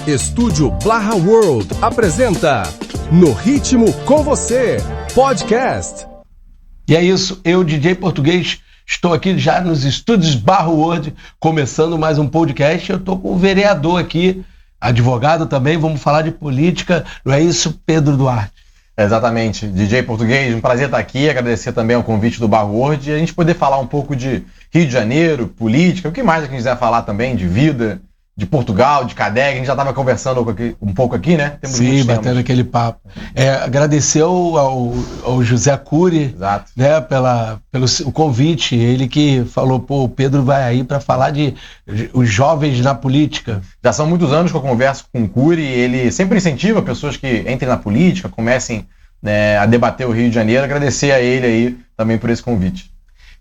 Estúdio Blaha World apresenta No Ritmo com Você, podcast. E é isso, eu, DJ Português, estou aqui já nos estúdios Blaha World, começando mais um podcast. Eu estou com o vereador aqui, advogado também, vamos falar de política, não é isso, Pedro Duarte? Exatamente, DJ Português, um prazer estar aqui, agradecer também ao convite do Blaha World e a gente poder falar um pouco de Rio de Janeiro, política, o que mais a gente quiser falar também, de vida, de Portugal, de CADEG. A gente já estava conversando um pouco aqui, né? Sim, batendo aquele papo. Agradecer ao José Cury, exato, né, pelo convite, ele que falou, o Pedro vai aí para falar de os jovens na política. Já são muitos anos que eu converso com o Cury, ele sempre incentiva pessoas que entrem na política, comecem, né, a debater o Rio de Janeiro. Agradecer a ele aí também por esse convite.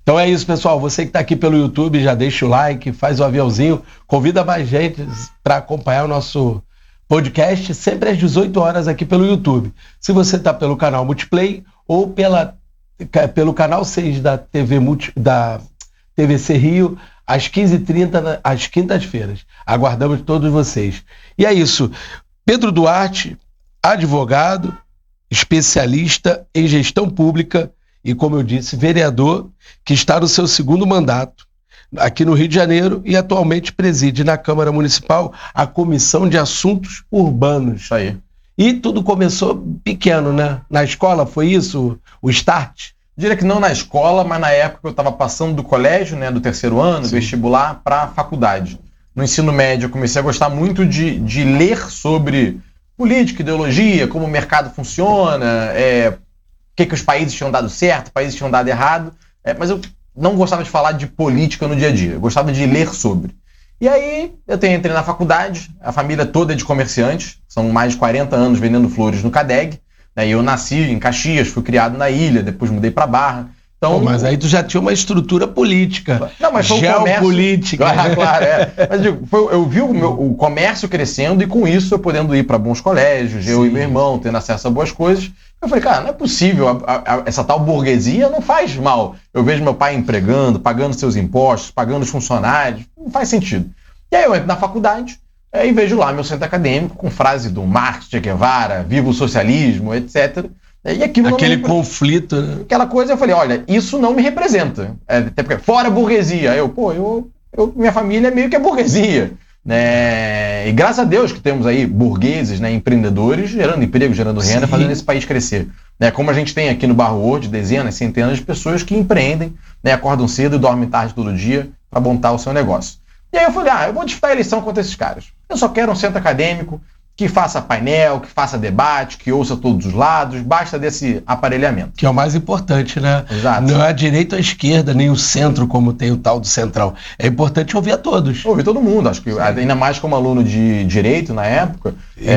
Então é isso, pessoal. Você que está aqui pelo YouTube, já deixa o like, faz o aviãozinho, convida mais gente para acompanhar o nosso podcast, sempre às 18 horas aqui pelo YouTube. Se você está pelo canal Multiplay ou pelo canal 6 da da TVC Rio, às 15h30, às quintas-feiras. Aguardamos todos vocês. E é isso. Pedro Duarte, advogado, especialista em gestão pública, e, como eu disse, vereador, que está no seu segundo mandato aqui no Rio de Janeiro e atualmente preside na Câmara Municipal a Comissão de Assuntos Urbanos. Isso aí. E tudo começou pequeno, né? Na escola, foi isso? O start? Diria que não na escola, mas na época eu estava passando do colégio, né, do terceiro ano, sim, vestibular, para a faculdade. No ensino médio eu comecei a gostar muito de ler sobre política, ideologia, como o mercado funciona, o que os países tinham dado certo, países tinham dado errado, mas eu não gostava de falar de política no dia a dia, eu gostava de ler sobre. E aí eu entrei na faculdade, a família toda é de comerciantes, são mais de 40 anos vendendo flores no CADEG, né, eu nasci em Caxias, fui criado na ilha, depois mudei para Barra. Então, mas aí tu já tinha uma estrutura política, não, mas foi geopolítica. Claro, Mas eu vi o comércio crescendo e com isso eu podendo ir para bons colégios, eu e meu irmão tendo acesso a boas coisas. Eu falei, cara, não é possível, essa tal burguesia não faz mal. Eu vejo meu pai empregando, pagando seus impostos, pagando os funcionários, não faz sentido. E aí eu entro na faculdade e vejo lá meu centro acadêmico com frase do Marx, Che Guevara, viva o socialismo, etc. E aquele conflito, né? Aquela coisa, eu falei, olha, isso não me representa. Até porque, fora a burguesia. Minha família meio que é burguesia. Né? E graças a Deus que temos aí burgueses, né, empreendedores, gerando emprego, gerando renda, sim, fazendo esse país crescer. Né? Como a gente tem aqui no Blaha World, dezenas, centenas de pessoas que empreendem, né, acordam cedo e dormem tarde todo dia para montar o seu negócio. E aí eu falei, eu vou disputar a eleição contra esses caras. Eu só quero um centro acadêmico que faça painel, que faça debate, que ouça todos os lados, basta desse aparelhamento. Que é o mais importante, né? Exato. Não é a direita ou a esquerda, nem o centro, como tem o tal do centrão. É importante ouvir a todos. Ouvir todo mundo, acho que ainda mais como aluno de direito na época,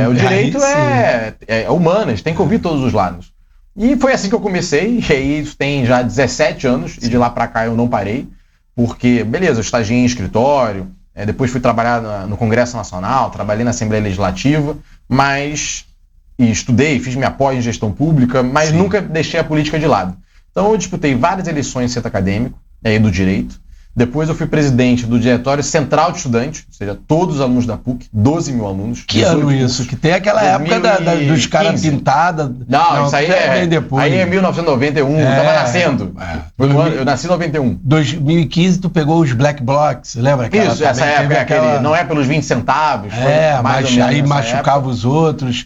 o direito é humanas, tem que ouvir todos os lados. E foi assim que eu comecei, e aí isso tem já 17 anos, e de lá pra cá eu não parei, porque, beleza, eu estagiei em escritório, depois fui trabalhar no Congresso Nacional, trabalhei na Assembleia Legislativa, e estudei, fiz minha pós em gestão pública, mas sim, nunca deixei a política de lado. Então eu disputei várias eleições em centro acadêmico, do direito. Depois eu fui presidente do Diretório Central de Estudantes, ou seja, todos os alunos da PUC, 12 mil alunos. Que ano isso? Que tem aquela época dos caras pintados. Não, isso aí bem depois. Aí é 1991, eu tava nascendo. Eu nasci em 91. 2015 tu pegou os Black Blocs, lembra? Isso, essa época, não é pelos 20 centavos. Mas aí machucava os outros.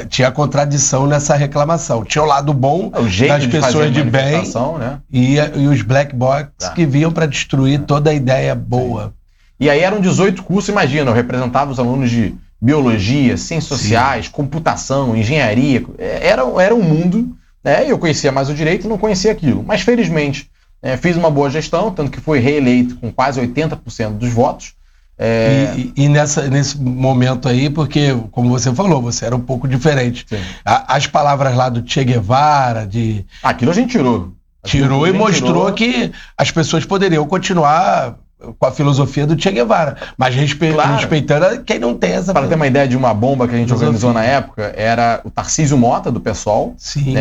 Tinha contradição nessa reclamação. Tinha o lado bom das pessoas de bem, né? e os Black Blocs que vinham para destruir toda a ideia boa. E aí eram 18 cursos, imagina, eu representava os alunos de biologia, ciências sociais, computação, engenharia, era um mundo, né? Eu conhecia mais o direito e não conhecia aquilo. Mas felizmente fiz uma boa gestão, tanto que fui reeleito com quase 80% dos votos. E nesse momento aí, porque, como você falou, você era um pouco diferente. As palavras lá do Che Guevara, aquilo a gente tirou. Tirou e mostrou que as pessoas poderiam continuar com a filosofia do Che Guevara, mas respeitando quem não tem essa... Para ter uma ideia de uma bomba que a gente organizou na época, era o Tarcísio Mota, do PSOL. Sim,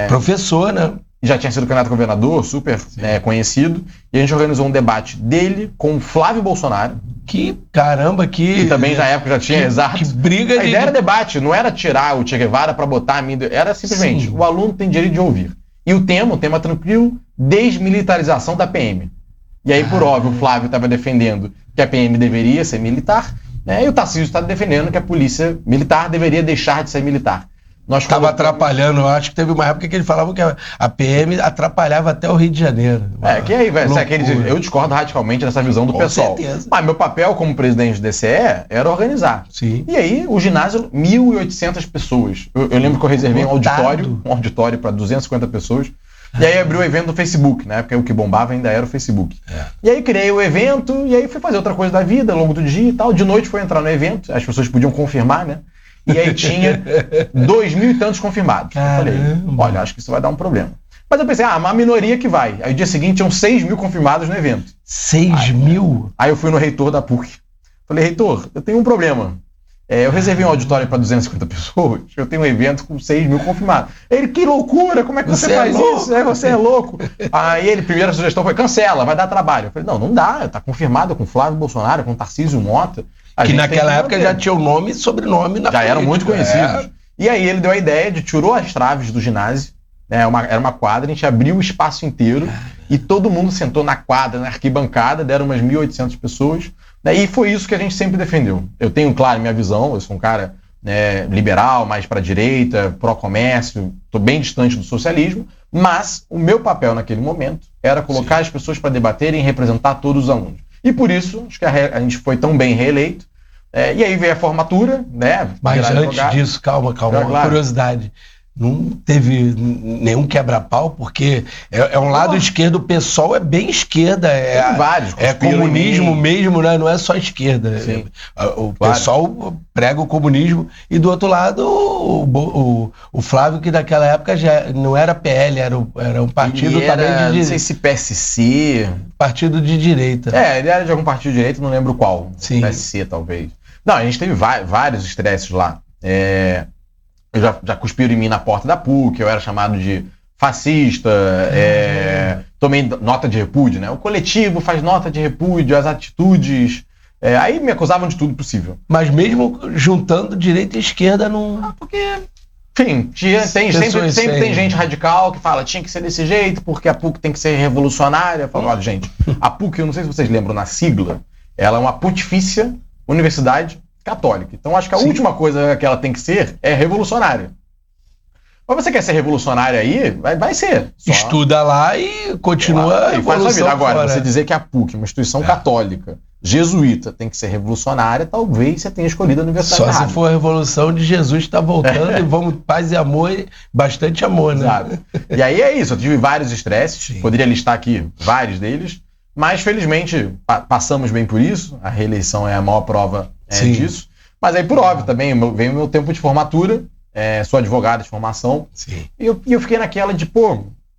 professor, né? já tinha sido candidato a governador, super conhecido, e a gente organizou um debate dele com o Flávio Bolsonaro. Que caramba, que também na época já tinha, exato. Que briga a ideia era debate, não era tirar o Che Guevara para botar a mídia, era simplesmente, o aluno tem direito de ouvir. E o tema tranquilo, desmilitarização da PM. E aí, por óbvio, o Flávio estava defendendo que a PM deveria ser militar, né? E o Tarcísio está defendendo que a polícia militar deveria deixar de ser militar. Estava atrapalhando, eu acho que teve uma época que ele falava que a PM atrapalhava até o Rio de Janeiro. Que aí, velho, eu discordo radicalmente dessa visão do pessoal. Certeza. Mas meu papel como presidente do DCE era organizar. Sim. E aí, o ginásio, 1.800 pessoas. Eu lembro que eu reservei um auditório para 250 pessoas. E aí abriu o evento no Facebook, né? Porque o que bombava ainda era o Facebook. E aí criei o evento, e aí fui fazer outra coisa da vida ao longo do dia e tal. De noite fui entrar no evento, as pessoas podiam confirmar, né? E aí tinha 2.000 e tantos confirmados. Caramba. Eu falei, olha, acho que isso vai dar um problema. Mas eu pensei, uma minoria que vai. Aí o dia seguinte tinham 6.000 confirmados no evento. 6.000? Aí eu fui no reitor da PUC. Falei, reitor, eu tenho um problema. Eu reservei um auditório para 250 pessoas, eu tenho um evento com 6.000 confirmados. Ele, que loucura, como é que você faz isso? Você é louco. Aí ele, primeira sugestão foi, cancela, vai dar trabalho. Eu falei, não dá, tá confirmado com Flávio Bolsonaro, com Tarcísio Mota. Que naquela época já tinha o nome e sobrenome na política. Já eram muito conhecidos. E aí ele deu a ideia de tirou as traves do ginásio, né, era uma quadra, a gente abriu o espaço inteiro e todo mundo sentou na quadra, na arquibancada, deram umas 1.800 pessoas. Né, e foi isso que a gente sempre defendeu. Eu tenho, claro, minha visão, eu sou um cara liberal, mais para a direita, pró-comércio, estou bem distante do socialismo, mas o meu papel naquele momento era colocar as pessoas para debaterem e representar todos os alunos. E por isso, acho que a gente foi tão bem reeleito. E aí veio a formatura, né? Mas antes disso, calma, uma curiosidade. Não teve nenhum quebra-pau, porque é um lado esquerdo, o PSOL é bem esquerda, vários, é comunismo mesmo, né? Não é só esquerda. O PSOL prega o comunismo e do outro lado o Flávio, que naquela época já não era PL, era um partido também de direita. Não sei se PSC. Partido de direita. Ele era de algum partido de direita, não lembro qual. Sim. PSC, talvez. Não, a gente teve vários estresses lá. Eu já cuspiram em mim na porta da PUC, eu era chamado de fascista, tomei nota de repúdio, né? O coletivo faz nota de repúdio, as atitudes... aí me acusavam de tudo possível. Mas mesmo juntando direita e esquerda não... Porque... Enfim, sempre tem gente radical que fala tinha que ser desse jeito, porque a PUC tem que ser revolucionária. Eu falo, olha, gente, a PUC, eu não sei se vocês lembram, na sigla, ela é uma pontifícia universidade católica. Então acho que a última coisa que ela tem que ser é revolucionária. Mas você quer ser revolucionário aí, vai ser. Estuda lá e continua e faz sua vida. Agora, você dizer que a PUC, uma instituição católica, jesuíta, tem que ser revolucionária, talvez você tenha escolhido a universidade errada. Se for a revolução de Jesus está voltando e vamos paz e amor, bastante amor, né? Exato. E aí é isso, eu tive vários estresses, poderia listar aqui vários deles, mas felizmente passamos bem por isso, a reeleição é a maior prova disso. Mas aí, por óbvio, também veio o meu tempo de formatura, sou advogado de formação, e eu fiquei naquela de,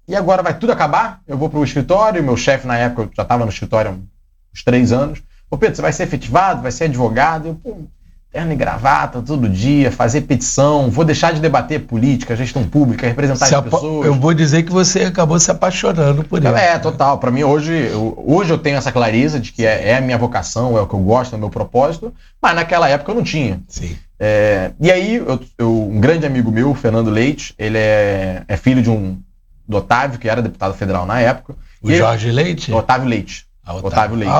e agora vai tudo acabar? Eu vou pro escritório, meu chefe na época, eu já estava no escritório há uns 3 anos, Pedro, você vai ser efetivado, vai ser advogado? Terno e gravata todo dia, fazer petição, vou deixar de debater política, gestão pública, representar as pessoas. Eu vou dizer que você acabou se apaixonando por isso. Total. Para mim, hoje eu tenho essa clareza de que é a minha vocação, é o que eu gosto, é o meu propósito, mas naquela época eu não tinha. Sim. E aí, um grande amigo meu, o Fernando Leite, ele é filho do Otávio, que era deputado federal na época. Jorge Leite? Otávio Leite. Otávio Leite.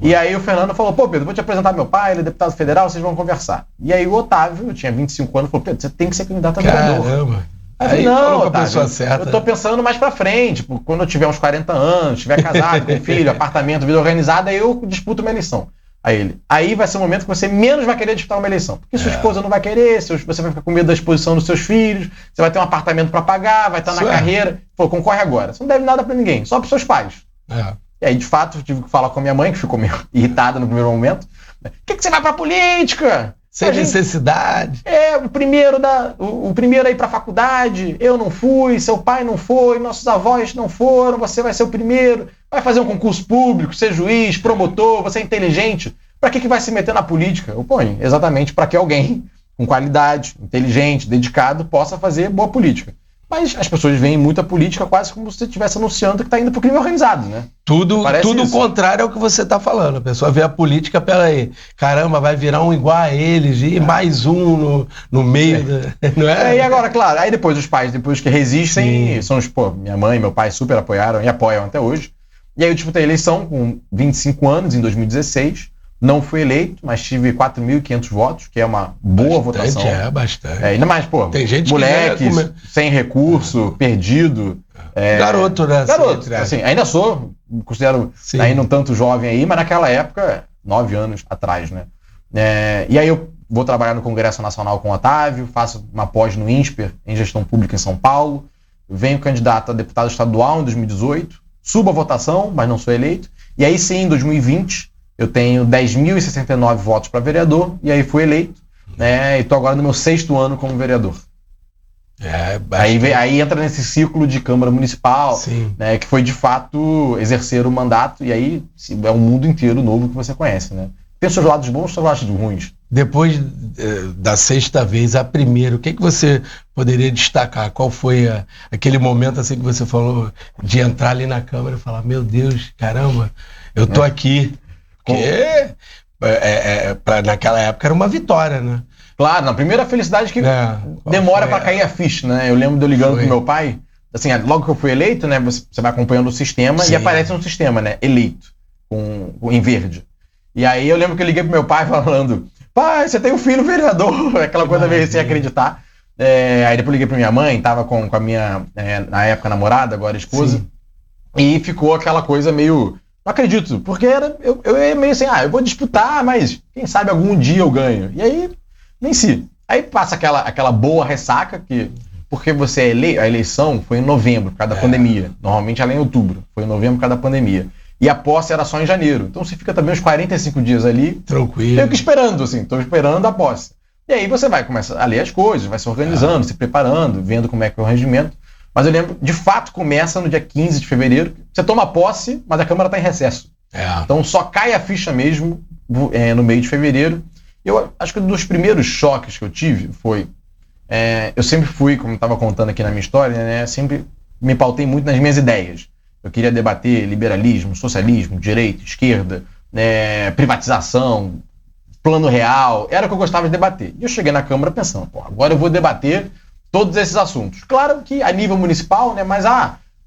E aí o Fernando falou, Pedro, vou te apresentar meu pai, ele é deputado federal, vocês vão conversar. E aí o Otávio, eu tinha 25 anos, falou, Pedro, você tem que ser candidato a vereador. Caramba. Aí não, Otávio, eu tô pensando mais pra frente, quando eu tiver uns 40 anos, tiver casado, com filho, apartamento, vida organizada, aí eu disputo uma eleição. Aí vai ser o momento que você menos vai querer disputar uma eleição. Porque sua esposa não vai querer, você vai ficar com medo da exposição dos seus filhos, você vai ter um apartamento pra pagar, vai estar na carreira. Falou, concorre agora. Você não deve nada pra ninguém, só pros seus pais. E aí, de fato, eu tive que falar com a minha mãe, que ficou meio irritada no primeiro momento. Por que você vai pra política? Sem necessidade. O primeiro a ir pra faculdade, eu não fui, seu pai não foi, nossos avós não foram, você vai ser o primeiro, vai fazer um concurso público, ser juiz, promotor, você é inteligente. Pra que vai se meter na política? Eu ponho exatamente para que alguém com qualidade, inteligente, dedicado, possa fazer boa política. Mas as pessoas veem muita política quase como se você estivesse anunciando que está indo para o crime organizado, né? Tudo isso. contrário ao que você está falando. A pessoa vê a política, peraí, caramba, vai virar um igual a eles, e mais um no meio, não é? E agora, claro, aí depois os pais, depois que resistem, são os, minha mãe e meu pai super apoiaram e apoiam até hoje. E aí eu disputei a eleição com 25 anos, em 2016, não fui eleito, mas tive 4.500 votos, que é uma boa votação. Bastante. Ainda mais, tem gente moleques, sem recurso, perdido. Garoto, né? Garoto, assim, ainda sou, considero ainda um tanto jovem aí, mas naquela época, 9 anos atrás, né? E aí eu vou trabalhar no Congresso Nacional com o Otávio, faço uma pós no INSPER, em Gestão Pública em São Paulo, venho candidato a deputado estadual em 2018, subo a votação, mas não sou eleito, e aí sim, em 2020, eu tenho 10.069 votos para vereador, e aí fui eleito, né? E estou agora no meu 6º ano como vereador. Aí entra nesse ciclo de Câmara Municipal, né, que foi de fato exercer o mandato, e aí é um mundo inteiro novo que você conhece, né? Tem seus lados bons e seus lados ruins. Depois da 6ª vez, a primeira, o que você poderia destacar? Qual foi aquele momento assim que você falou de entrar ali na Câmara e falar, meu Deus, caramba, eu tô aqui. Porque naquela época era uma vitória, né? Claro, na primeira felicidade que demora para cair a ficha, né? Eu lembro de eu ligando pro meu pai, assim, logo que eu fui eleito, né? Você vai acompanhando o sistema e aparece um sistema, né? Eleito, em verde. E aí eu lembro que eu liguei pro meu pai falando, pai, você tem um filho vereador, aquela coisa meio sem acreditar. Aí depois eu liguei pra minha mãe, tava com a minha, na época, namorada, agora esposa, e ficou aquela coisa meio... Não acredito, porque eu ia meio assim, eu vou disputar, mas quem sabe algum dia eu ganho. E aí, nem se. Aí passa aquela boa ressaca, porque a eleição foi em novembro, por causa da pandemia. Normalmente ela é em outubro, foi em novembro por causa da pandemia. E a posse era só em janeiro. Então você fica também uns 45 dias ali. Tranquilo. Meio que esperando, assim, tô esperando a posse. E aí você vai começar a ler as coisas, vai se organizando, se preparando, vendo como é que é o regimento. Mas eu lembro, de fato, começa no dia 15 de fevereiro. Você toma posse, mas a Câmara está em recesso. Então só cai a ficha mesmo no meio de fevereiro. Eu acho que um dos primeiros choques que eu tive foi... eu sempre fui, como eu estava contando aqui na minha história, né, sempre me pautei muito nas minhas ideias. Eu queria debater liberalismo, socialismo, direita, esquerda, privatização, plano real. Era o que eu gostava de debater. E eu cheguei na Câmara pensando, agora eu vou debater todos esses assuntos. Claro que a nível municipal, né, mas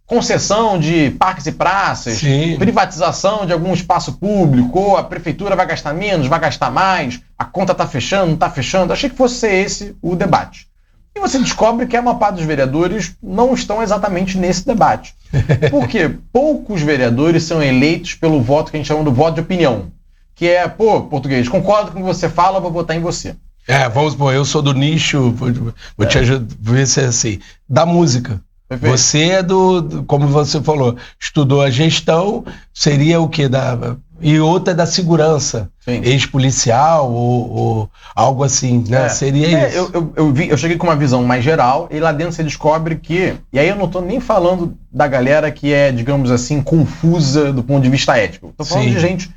concessão de parques e praças, privatização de algum espaço público, ou a prefeitura vai gastar menos, vai gastar mais, a conta está fechando, não está fechando. Achei que fosse ser esse o debate. E você descobre que a maior parte dos vereadores não estão exatamente nesse debate. Porque poucos vereadores são eleitos pelo voto que a gente chama do voto de opinião. Que é, português, concordo com o que você fala, vou votar em você. Vamos supor, eu sou do nicho, vou te ajudar, ver se é assim, da música. Perfeito. Você é como você falou, estudou a gestão, seria o quê? E outra é da segurança, ex-policial ou algo assim, né? Seria isso. Eu cheguei com uma visão mais geral e lá dentro você descobre que, e aí eu não estou nem falando da galera que é, digamos assim, confusa do ponto de vista ético. Estou falando de gente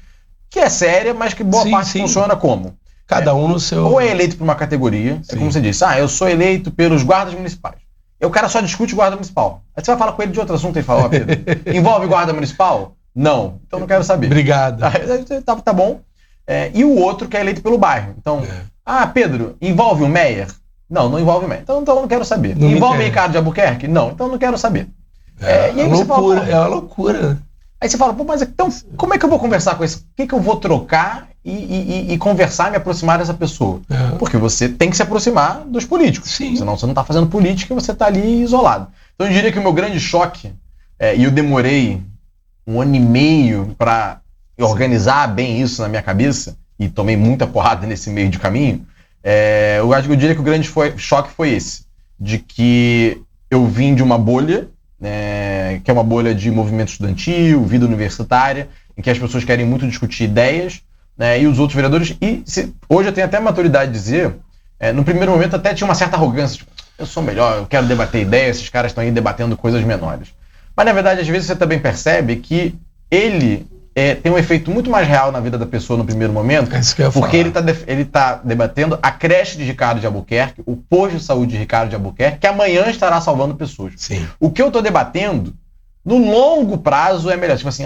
que é séria, mas que boa parte funciona como? Cada um no seu... Ou é eleito por uma categoria, como você disse, eu sou eleito pelos guardas municipais. E o cara só discute guarda municipal. Aí você vai falar com ele de outro assunto e fala, Pedro, envolve guarda municipal? Não, então não quero saber. Obrigado. Tá bom. E o outro que é eleito pelo bairro. Então, Pedro, envolve o Meyer? Não envolve o Meyer. Então não quero saber. Envolve o Ricardo de Albuquerque? Não, então não quero saber. E aí você fala, é uma loucura. Aí você fala, mas então como é que eu vou conversar com esse? O que eu vou trocar e conversar, me aproximar dessa pessoa? Porque você tem que se aproximar dos políticos. Senão você não está fazendo política e você está ali isolado. Então eu diria que o meu grande choque, e eu demorei 1 ano e meio para organizar bem isso na minha cabeça, e tomei muita porrada nesse meio de caminho, eu diria que o grande choque foi esse, de que eu vim de uma bolha, que é uma bolha de movimento estudantil, vida universitária, em que as pessoas querem muito discutir ideias, e os outros vereadores, hoje eu tenho até a maturidade de dizer, no primeiro momento até tinha uma certa arrogância, tipo, eu sou melhor, eu quero debater ideias, esses caras estão aí debatendo coisas menores. Mas na verdade, às vezes você também percebe que ele tem um efeito muito mais real na vida da pessoa no primeiro momento, isso que eu ia porque falar. ele tá debatendo a creche de Ricardo de Albuquerque, o posto de saúde de Ricardo de Albuquerque, que amanhã estará salvando pessoas. Sim. O que eu estou debatendo, no longo prazo, é melhor. Tipo assim,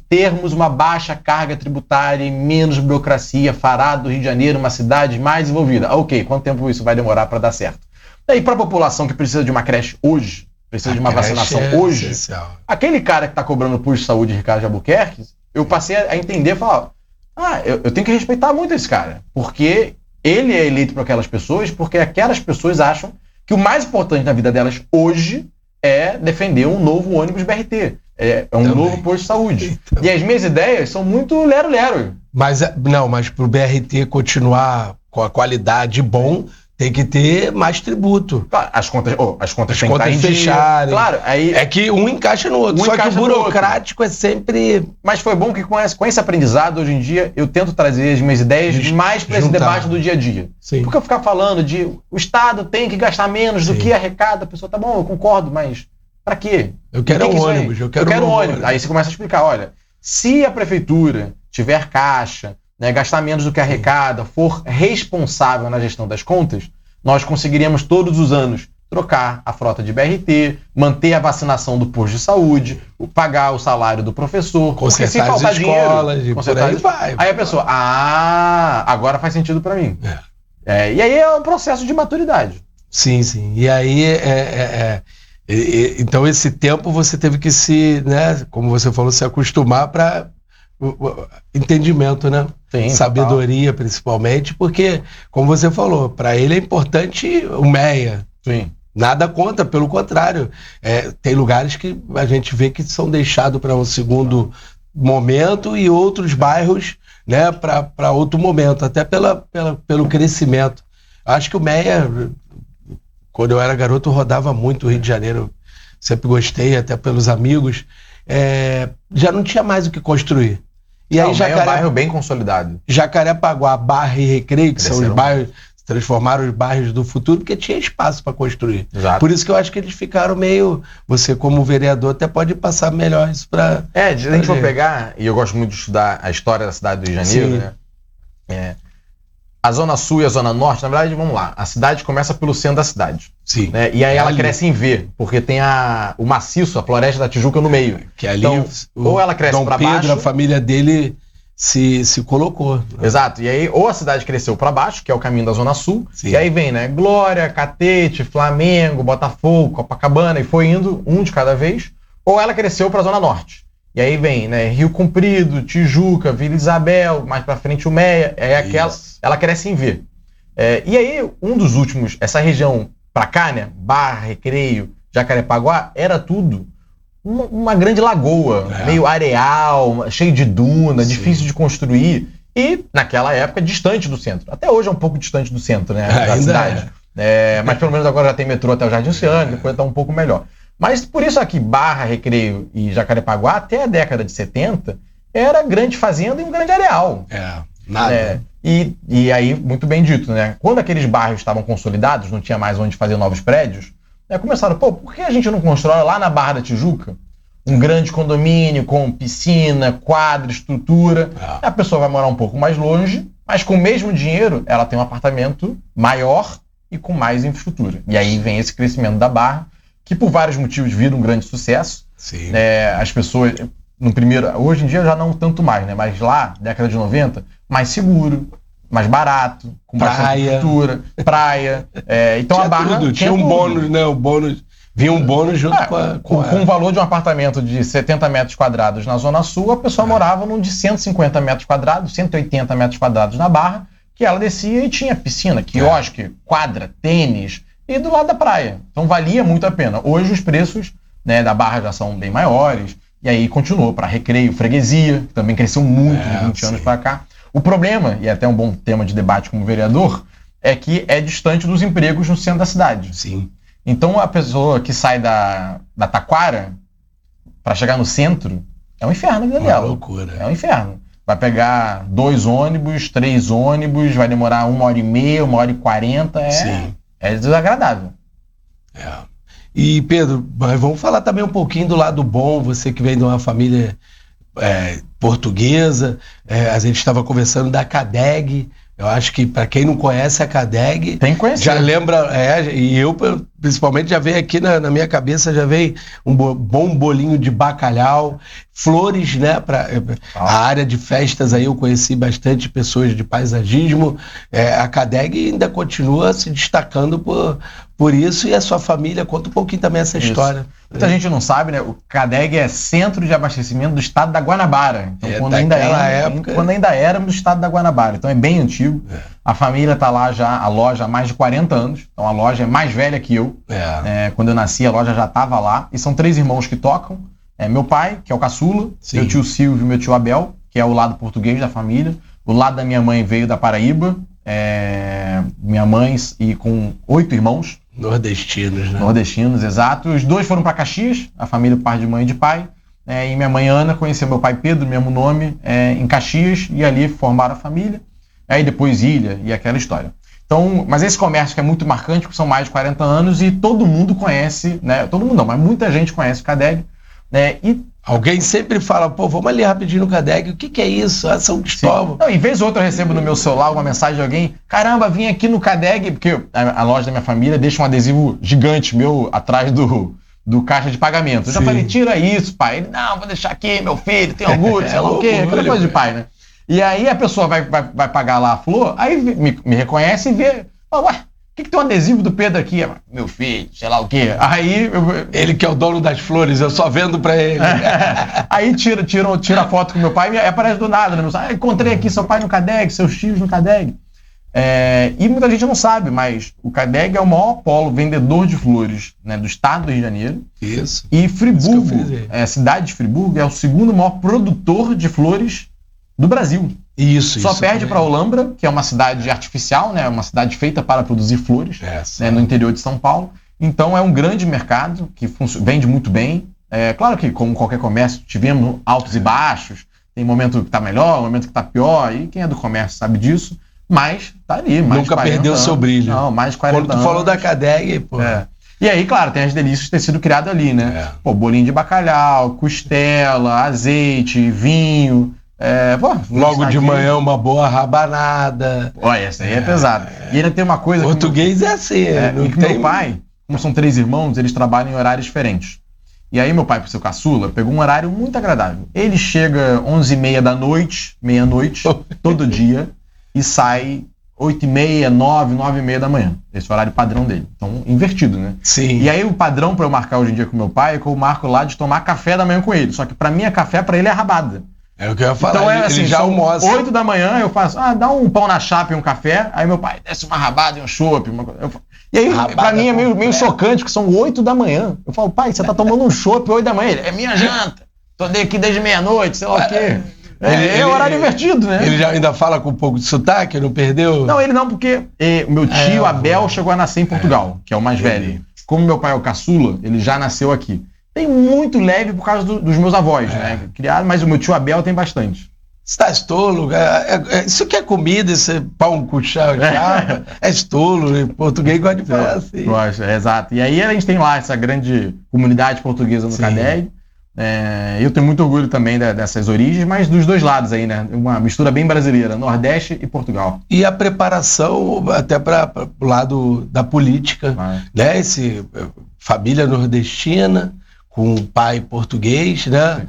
termos uma baixa carga tributária e menos burocracia fará do Rio de Janeiro uma cidade mais desenvolvida. Ok, quanto tempo isso vai demorar para dar certo? Daí, para a população que precisa de uma creche hoje, precisa de uma vacinação hoje, essencial. aquele cara que está cobrando o posto de saúde de Ricardo de Albuquerque, eu passei a entender e falar, eu tenho que respeitar muito esse cara, porque ele é eleito por aquelas pessoas, porque aquelas pessoas acham que o mais importante na vida delas hoje é defender um novo ônibus BRT, novo posto de saúde. Então. E as minhas ideias são muito lero-lero. Mas pro BRT continuar com a qualidade bom, tem que ter mais tributo. Claro, as contas têm que estar em fecharem. Claro, aí é que um encaixa no outro. Só que o burocrático é sempre... Mas foi bom que com esse aprendizado, hoje em dia, eu tento trazer as minhas ideias mais para esse debate do dia a dia. Sim. Porque eu ficar falando de o Estado tem que gastar menos do que arrecada, a pessoa, tá bom, eu concordo, mas para quê? Eu quero um ônibus. Eu quero um ônibus. Aí você começa a explicar, olha, se a prefeitura tiver caixa, gastar menos do que arrecada, for responsável na gestão das contas, nós conseguiríamos todos os anos trocar a frota de BRT, manter a vacinação do posto de saúde, pagar o salário do professor, consertar se faltar as escolas, dinheiro, aí a pessoa, agora faz sentido para mim. E aí é um processo de maturidade. Sim. E aí então esse tempo você teve que como você falou, se acostumar para entendimento, né? Sim, sabedoria, total. Principalmente, porque, como você falou, para ele é importante o MEA. Sim. Nada contra, pelo contrário. Tem lugares que a gente vê que são deixados para um segundo momento e outros bairros, para outro momento, até pelo crescimento. Acho que o MEA, quando eu era garoto, eu rodava muito o Rio de Janeiro, sempre gostei, até pelos amigos. Já não tinha mais o que construir. E aí é um bairro bem consolidado. Jacarepaguá, Barra e Recreio, que são os bairros, transformaram os bairros do futuro, porque tinha espaço para construir. Exato. Por isso que eu acho que eles ficaram meio... Você, como vereador, até pode passar melhor isso para... Se a gente for pegar, e eu gosto muito de estudar a história da cidade do Rio de Janeiro, né? A Zona Sul e a Zona Norte, na verdade, vamos lá, a cidade começa pelo centro da cidade. Sim. Né? E aí ela cresce em V, porque tem o maciço, a Floresta da Tijuca no meio. Que ali então, ou ela cresce para baixo... a família dele se colocou. Né? Exato. E aí, ou a cidade cresceu para baixo, que é o caminho da Zona Sul, Sim. E aí vem, Glória, Catete, Flamengo, Botafogo, Copacabana, e foi indo um de cada vez, ou ela cresceu para a Zona Norte. E aí vem, Rio Comprido, Tijuca, Vila Isabel, mais para frente o Meia, ela cresce em V. E aí, um dos últimos, essa região pra cá, Barra, Recreio, Jacarepaguá, era tudo uma grande lagoa, meio areal, cheio de duna, difícil de construir, e naquela época distante do centro. Até hoje é um pouco distante do centro, da cidade. Mas pelo menos agora já tem metrô até o Jardim Oceânico, depois está um pouco melhor. Mas por isso aqui, Barra, Recreio e Jacarepaguá, até a década de 70, era grande fazenda e um grande areal. Nada. E aí, muito bem dito, quando aqueles bairros estavam consolidados, não tinha mais onde fazer novos prédios, começaram, por que a gente não constrói lá na Barra da Tijuca um grande condomínio com piscina, quadra, estrutura? A pessoa vai morar um pouco mais longe, mas com o mesmo dinheiro, ela tem um apartamento maior e com mais infraestrutura. E aí vem esse crescimento da Barra, que por vários motivos vira um grande sucesso. Sim. As pessoas, hoje em dia já não tanto mais, mas lá, década de 90, mais seguro, mais barato, com bastante infraestrutura, praia. Então tinha a Barra tudo. Tinha um bônus, O bônus, vinha um bônus junto com o valor de um apartamento de 70 metros quadrados na Zona Sul, a pessoa morava num de 150 metros quadrados, 180 metros quadrados na Barra, que ela descia e tinha piscina, quiosque, quadra, tênis, e do lado da praia. Então valia muito a pena. Hoje os preços da Barra já são bem maiores, e aí continuou para Recreio, Freguesia, que também cresceu muito de 20 anos para cá. O problema, e é até um bom tema de debate como vereador, é que é distante dos empregos no centro da cidade. Sim. Então a pessoa que sai da Taquara para chegar no centro é um inferno a vida dela. Loucura. É um inferno. Vai pegar 2 ônibus, 3 ônibus, vai demorar 1h30, 1h40. É desagradável. E Pedro, mas vamos falar também um pouquinho do lado bom, você que vem de uma família portuguesa. A gente estava conversando da CADEG. Eu acho que para quem não conhece a CADEG, tem que conhecer. Já lembra, e eu principalmente já veio aqui na minha cabeça, já veio um bom bolinho de bacalhau, flores, né? A área de festas aí eu conheci bastante pessoas de paisagismo. A CADEG ainda continua se destacando por isso, e a sua família conta um pouquinho também essa história. Muita gente não sabe, né? O CADEG é Centro de Abastecimento do Estado da Guanabara. Então, quando ainda éramos do Estado da Guanabara. Então é bem antigo. A família está lá já, a loja há mais de 40 anos. Então a loja é mais velha que eu. Quando eu nasci, a loja já estava lá. E são 3 irmãos que tocam. Meu pai, que é o caçula, meu tio Silvio e meu tio Abel, que é o lado português da família. O lado da minha mãe veio da Paraíba. Minha mãe e com 8 irmãos. Nordestinos, né? Nordestinos, exato. Os 2 foram para Caxias, a família por parte de mãe e de pai. E minha mãe Ana conheceu meu pai Pedro, mesmo nome, em Caxias, e ali formaram a família. Aí depois Ilha e aquela história. Então, mas esse comércio que é muito marcante, porque são mais de 40 anos e todo mundo conhece, né? Todo mundo não, mas muita gente conhece o CADEG. E alguém sempre fala, vamos ali rapidinho no CADEG, o que é isso? São Cristóvão. Não, em vez ou outra eu recebo no meu celular uma mensagem de alguém, caramba, vim aqui no CADEG, porque a loja da minha família deixa um adesivo gigante meu atrás do caixa de pagamento. Eu já falei, tira isso, pai. Ele, não, vou deixar aqui, meu filho, tem orgulho, sei lá o quê, aquela coisa de pai, né? E aí a pessoa vai pagar lá a flor, aí me reconhece e vê, ué, o que tem um adesivo do Pedro aqui? Meu filho, sei lá o quê. Aí ele que é o dono das flores, eu só vendo pra ele. Aí tira a foto com meu pai e aparece do nada, né? Encontrei aqui seu pai no CADEG, seus tios no CADEG. E muita gente não sabe, mas o CADEG é o maior polo vendedor de flores, né, do estado do Rio de Janeiro. Isso. E Friburgo, a cidade de Friburgo, é o segundo maior produtor de flores do Brasil. Só perde para Olambra, que é uma cidade artificial, né? Uma cidade feita para produzir flores, né? No interior de São Paulo. Então é um grande mercado que vende muito bem. Claro que, como qualquer comércio, tivemos altos e baixos. Tem momento que está melhor, momento que está pior. E quem é do comércio sabe disso. Mas tá ali, mais nunca perdeu o seu brilho. Não, mais de 40 anos. Quando tu falou da CADEG, pô. E aí, claro, tem as delícias de ter sido criado ali, né? Bolinho de bacalhau, costela, azeite, vinho. Logo de manhã uma boa rabanada. Olha, essa aí é pesada. E ainda tem uma coisa... Português é assim. Meu pai, como são 3 irmãos, eles trabalham em horários diferentes. E aí meu pai, por seu caçula, pegou um horário muito agradável. Ele chega 11h30 da noite, meia-noite, todo dia, e sai 8h30, 9h da manhã. Esse é o horário padrão dele. Então, invertido, né? Sim. E aí o padrão para eu marcar hoje em dia com meu pai é que eu marco lá de tomar café da manhã com ele. Só que para mim, café para ele é rabada. É o que eu ia falar. Então ele já almoça. 8 da manhã eu faço, dá um pão na chapa e um café. Aí meu pai desce uma rabada e um chopp. E aí, pra mim é meio chocante, porque são 8 da manhã. Eu falo, pai, você tá tomando um chopp 8 da manhã. Ele, é minha janta. Tô aqui desde meia-noite, sei lá o quê. É horário invertido, né? Ele já ainda fala com um pouco de sotaque, não perdeu? Não, ele não, porque meu tio Abel chegou a nascer em Portugal, que é o mais velho. Como meu pai é o caçula, ele já nasceu aqui. Tem muito leve por causa dos meus avós, né? Criado, mas o meu tio Abel tem bastante. Você tá tolo? Isso que é comida, esse pão com chapa, é tolo. Em português gosta de falar assim. Gosta, exato. E aí a gente tem lá essa grande comunidade portuguesa no CADEG. Eu tenho muito orgulho também dessas origens, mas dos dois lados aí, né? Uma mistura bem brasileira, Nordeste e Portugal. E a preparação até para o lado da política, né? Família nordestina, com um pai português, né?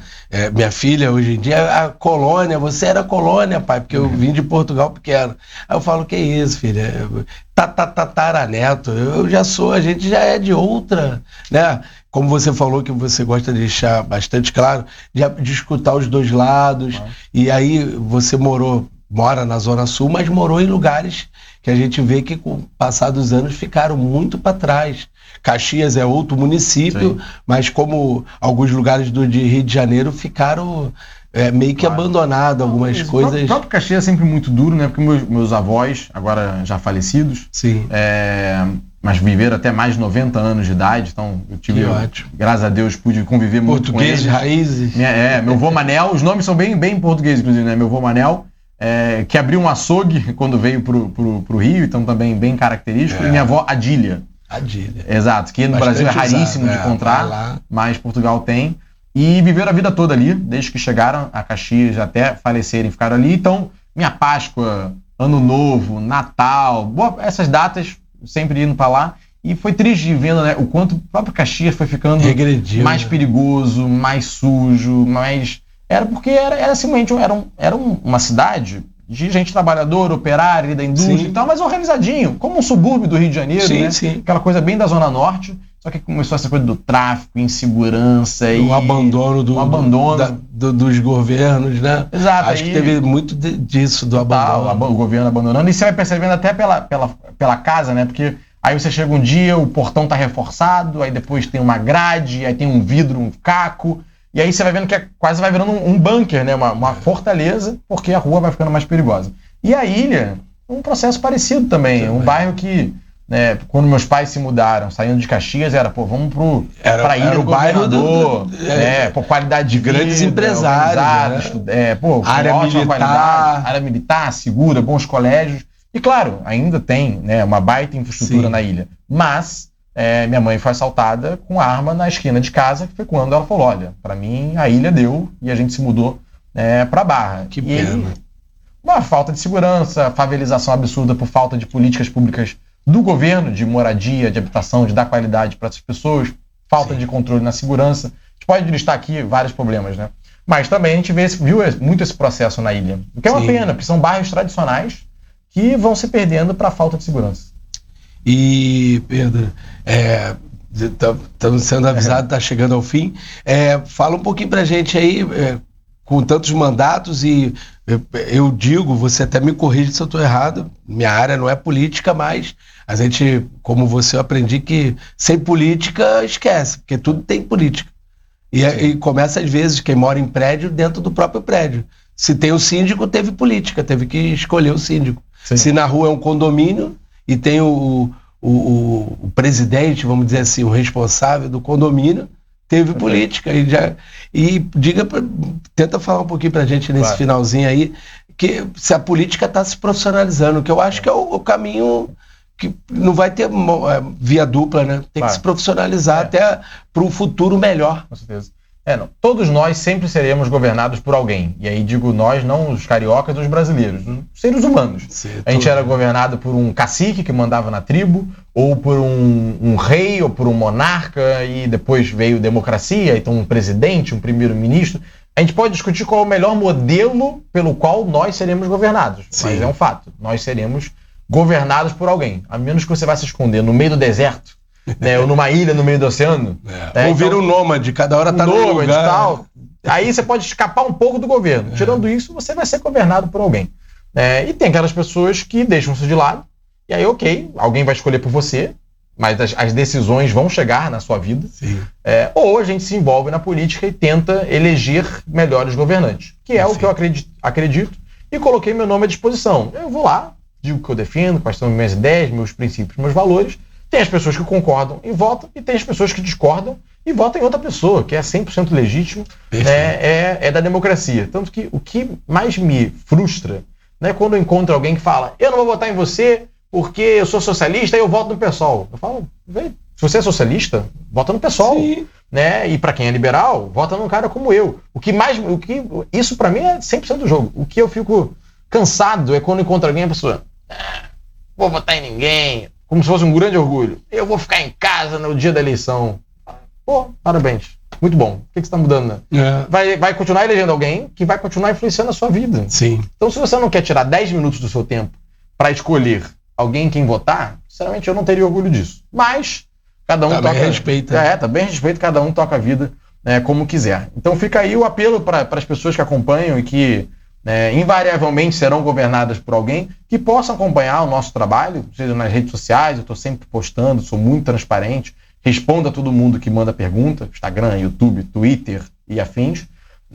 Minha filha hoje em dia, a colônia, você era colônia, pai, porque eu vim de Portugal pequeno. Aí eu falo, que isso, filha? Tataraneto, eu já sou, a gente já é de outra, né? Como você falou que você gosta de deixar bastante claro, de escutar os dois lados, e aí você mora na Zona Sul, mas morou em lugares que a gente vê que com o passar dos anos ficaram muito para trás. Caxias é outro município, mas como alguns lugares de Rio de Janeiro ficaram meio que abandonados, algumas coisas. O próprio Caxias é sempre muito duro, né? Porque meus avós, agora já falecidos, mas viveram até mais de 90 anos de idade, então eu tive, graças a Deus, pude conviver muito com eles. Português de raízes. Meu avô Manel, os nomes são bem portugueses, inclusive, né? Meu avô Manel, que abriu um açougue quando veio pro Rio, então também bem característico, e minha avó Adília. Adília. Exato, que no Brasil é raríssimo de encontrar, mas Portugal tem. e viveram a vida toda ali, desde que chegaram a Caxias até falecerem, ficaram ali. Então, minha Páscoa, Ano Novo, Natal, essas datas, sempre indo para lá. E foi triste de vendo, né, o quanto o próprio Caxias foi ficando mais perigoso, mais sujo, mais... Era porque era simplesmente era uma cidade de gente trabalhadora, operária, da indústria e tal, mas organizadinho, como um subúrbio do Rio de Janeiro, né? Aquela coisa bem da Zona Norte, só que começou essa coisa do tráfico, insegurança e... O abandono dos governos, né? Exato. Acho que teve muito disso, do abandono. O governo abandonando. E você vai percebendo até pela casa, né? Porque aí você chega um dia, o portão tá reforçado, aí depois tem uma grade, aí tem um vidro, um caco, e aí você vai vendo que quase vai virando um bunker, né? Uma fortaleza, porque a rua vai ficando mais perigosa. E a ilha, um processo parecido também. Um bairro que, né, quando meus pais se mudaram, saindo de Caxias, vamos pra Ilha do Governador, por qualidade de vida, grandes empresários, área militar, segura, bons colégios. E claro, ainda tem, né, uma baita infraestrutura na ilha. Mas minha mãe foi assaltada com arma na esquina de casa, que foi quando ela falou, olha, pra mim a ilha deu e a gente se mudou pra Barra. Que pena. Uma falta de segurança, favelização absurda por falta de políticas públicas do governo, de moradia, de habitação, de dar qualidade para essas pessoas, falta de controle na segurança. A gente pode listar aqui vários problemas, né? Mas também a gente viu muito esse processo na ilha. O que é uma pena, porque são bairros tradicionais que vão se perdendo para a falta de segurança. E, Pedro, estamos sendo avisados, está chegando ao fim. Fala um pouquinho para a gente aí, com tantos mandatos, e eu digo, você até me corrige se eu estou errado, minha área não é política, mas a gente, como você, eu aprendi que sem política esquece, porque tudo tem política. E começa às vezes, quem mora em prédio, dentro do próprio prédio. Se tem o síndico, teve política, teve que escolher o síndico. Sim. Se na rua é um condomínio e tem o presidente, vamos dizer assim, o responsável do condomínio, teve política. Tenta falar um pouquinho pra gente nesse finalzinho aí, que se a política está se profissionalizando, que eu acho que é o caminho que não vai ter via dupla, né? Tem que se profissionalizar até para um futuro melhor. Com certeza. Todos nós sempre seremos governados por alguém. E aí digo nós, não os cariocas, os brasileiros, os seres humanos. A gente era governado por um cacique que mandava na tribo, ou por um rei, ou por um monarca, e depois veio democracia, então um presidente, um primeiro-ministro. A gente pode discutir qual é o melhor modelo pelo qual nós seremos governados. Mas é um fato, nós seremos governados por alguém. A menos que você vá se esconder no meio do deserto, né, ou numa ilha no meio do oceano. Ou vira um nômade, cada hora tá num lugar. Tal. Aí você pode escapar um pouco do governo. Tirando isso, você vai ser governado por alguém. E tem aquelas pessoas que deixam isso de lado, e aí alguém vai escolher por você, mas as decisões vão chegar na sua vida. Ou a gente se envolve na política e tenta eleger melhores governantes, que é o que eu acredito, e coloquei meu nome à disposição. Eu vou lá, digo o que eu defendo, quais são minhas ideias, meus princípios, meus valores. Tem as pessoas que concordam e votam, e tem as pessoas que discordam e votam em outra pessoa, que é 100% legítimo, é da democracia. Tanto que o que mais me frustra, né, quando eu encontro alguém que fala, eu não vou votar em você porque eu sou socialista e eu voto no PSOL. Eu falo, se você é socialista, vota no PSOL. Né? E para quem é liberal, vota num cara como eu. Isso para mim é 100% do jogo. O que eu fico cansado é quando encontro alguém, a pessoa, vou votar em ninguém, como se fosse um grande orgulho. Eu vou ficar em casa no dia da eleição. Pô, parabéns. Muito bom. O que você está mudando, né? Vai continuar elegendo alguém que vai continuar influenciando a sua vida. Então, se você não quer tirar 10 minutos do seu tempo para escolher alguém em quem votar, sinceramente, eu não teria orgulho disso. Mas, cada um toca... respeita. Também respeita, cada um toca a vida, né, como quiser. Então, fica aí o apelo para as pessoas que acompanham e que invariavelmente serão governadas por alguém, que possam acompanhar o nosso trabalho, seja nas redes sociais. Eu estou sempre postando, sou muito transparente, respondo a todo mundo que manda pergunta, Instagram, YouTube, Twitter e afins,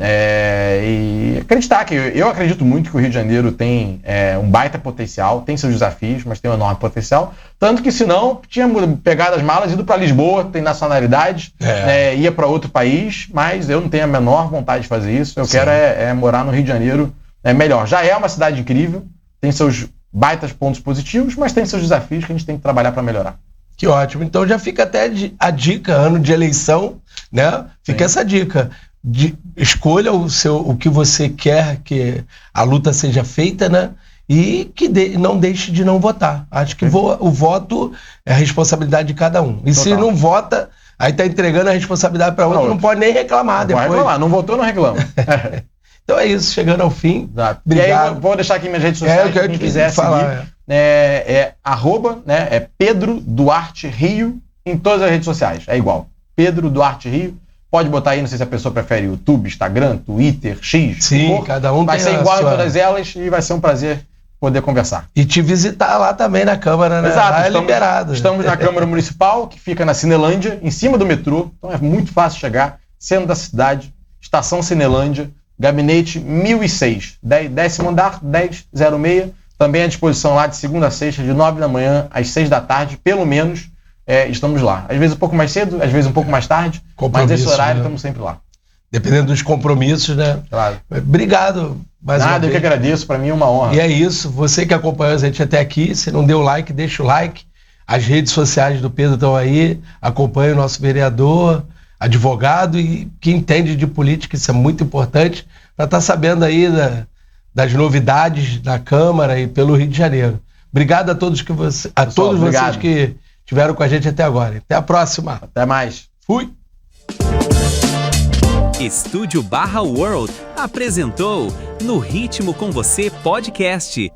e acreditar que eu acredito muito que o Rio de Janeiro tem um baita potencial, tem seus desafios, mas tem um enorme potencial, tanto que se não, tinha pegado as malas, ido para Lisboa, tem nacionalidade, ia para outro país, mas eu não tenho a menor vontade de fazer isso. Eu quero morar no Rio de Janeiro melhor. Já é uma cidade incrível, tem seus baitas pontos positivos, mas tem seus desafios que a gente tem que trabalhar para melhorar. Que ótimo. Então já fica até a dica, ano de eleição, né? Fica essa dica. escolha o que você quer que a luta seja feita, né? E que não deixe de não votar. Acho que o voto é a responsabilidade de cada um. E se não vota, aí tá entregando a responsabilidade para outro, não pode nem reclamar depois. Vai reclamar, não votou, não reclama. Então é isso, chegando ao fim. Exato. Obrigado. E aí vou deixar aqui minhas redes sociais, quem quiser falar, seguir. @ Pedro Duarte Rio em todas as redes sociais. É igual. Pedro Duarte Rio. Pode botar aí, não sei se a pessoa prefere YouTube, Instagram, Twitter, X. Sim, cada um vai tem ser igual a sua... em todas elas e vai ser um prazer poder conversar. E te visitar lá também na Câmara, né? Exato, lá liberado. Estamos na Câmara Municipal, que fica na Cinelândia, em cima do metrô. Então é muito fácil chegar. Centro da cidade, Estação Cinelândia, gabinete 1006, 10º andar, 1006. Também à disposição lá de segunda a sexta, de 9 da manhã às 6 da tarde, pelo menos. Estamos lá. Às vezes um pouco mais cedo, às vezes um pouco mais tarde, mas esse horário, né? Estamos sempre lá. Dependendo dos compromissos, né? Claro. Obrigado mais uma vez. Eu que agradeço, para mim é uma honra. E é isso, você que acompanhou a gente até aqui, se não deu like, deixa o like. As redes sociais do Pedro estão aí, acompanha o nosso vereador, advogado e que entende de política, isso é muito importante, para estar sabendo aí das novidades da Câmara e pelo Rio de Janeiro. Obrigado a todos vocês que estiveram com a gente até agora. Até a próxima. Até mais. Fui. Estúdio Barra World apresentou No Ritmo com Você Podcast.